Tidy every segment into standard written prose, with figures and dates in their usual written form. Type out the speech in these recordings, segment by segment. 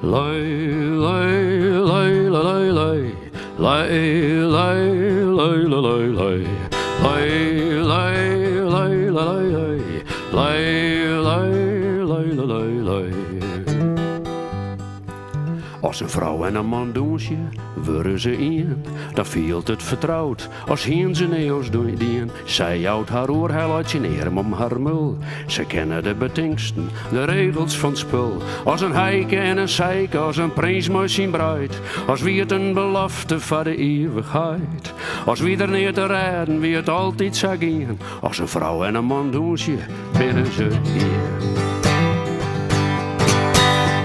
Lei, lei, lei, lei, lei, lei, lei, lei, lei, lei, lei, lei, lei, lei, lei, lei. Als een vrouw en een man doen ze, worden ze één. Dan veelt het vertrouwd, als heen ze neos doen. Zij houdt haar oor, hij laat je neer om haar mul. Ze kennen de betingsten, de regels van het spul. Als een heike en een zeike, als een prins met zijn bruid. Als wie het een belofte van de eeuwigheid. Als wie er neer te redden, wie het altijd zou gaan. Als een vrouw en een man doen ze, binnen ze één.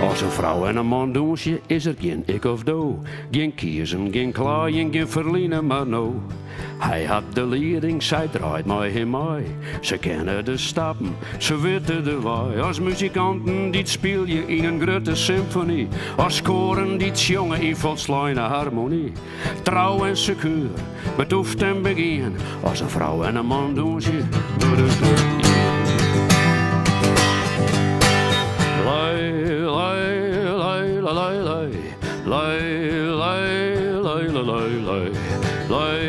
Als een vrouw en een man doen ze, is er geen ik of do. Geen kiezen, geen klaaien, geen verliezen, maar no. Hij had de leiding, zij draait mij hem mee. Ze kennen de stappen, ze weten de waai. Als muzikanten, die speel je in een grote symfonie. Als koren, die jongen in volslaine harmonie. Trouw en secuur, betoefd en begin. Als een vrouw en een man doen ze, worden ze één. Lei, lei, lei, lei, lei, lei, lei, lei, lei, lei, lei, lei,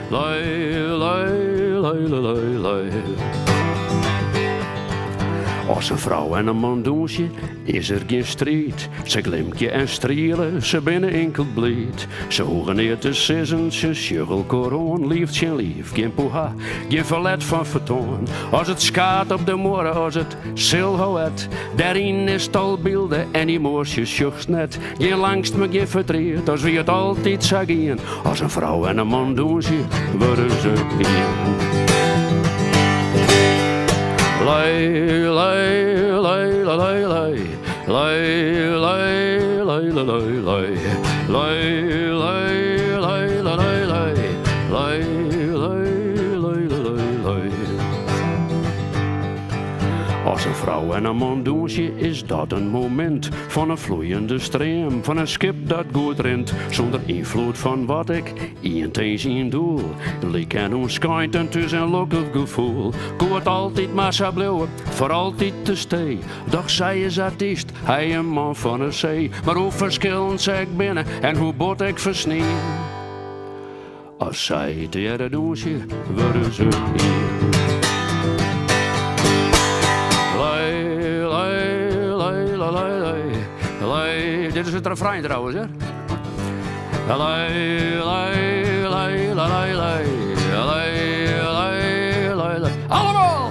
lei, lei, lei, lei, lei. Als een vrouw en een man doen ze, is er geen strijd. Ze glimtje en strielen, ze binnen enkel bleed. Ze hogen neer te sissen, ze sjuggel koron. Liefst geen lief, geen poeha, geen verlet van vertoon. Als het skaat op de morgen, als het silhouet. Daarin is het al beelden en die moorsjes juchts net. Geen langst me geen verdriet, als wie het altijd zou gaan. Als een vrouw en een man doen ze, worden ze één. Lei, lei, lei, lei, lei, lei, lei, lei, lei, lei, lei, lei, lei, lei, lei, lei, lei. Als een vrouw en een man doen ze, is dat een moment van een vloeiende stroom, van een schip dat goed rent, zonder invloed van wat ik eens in doel. Lik en ons schijnt en tussen een lokkig gevoel. Koort altijd maar zo blijven, voor altijd te stay. Doch zij is artiest, hij een man van de zee. Maar hoe verschillend zij ik binnen en hoe bot ik versnee. Als zij het eerder doen ze, worden ze één. Dit is het refrein trouwens, hè? Allemaal!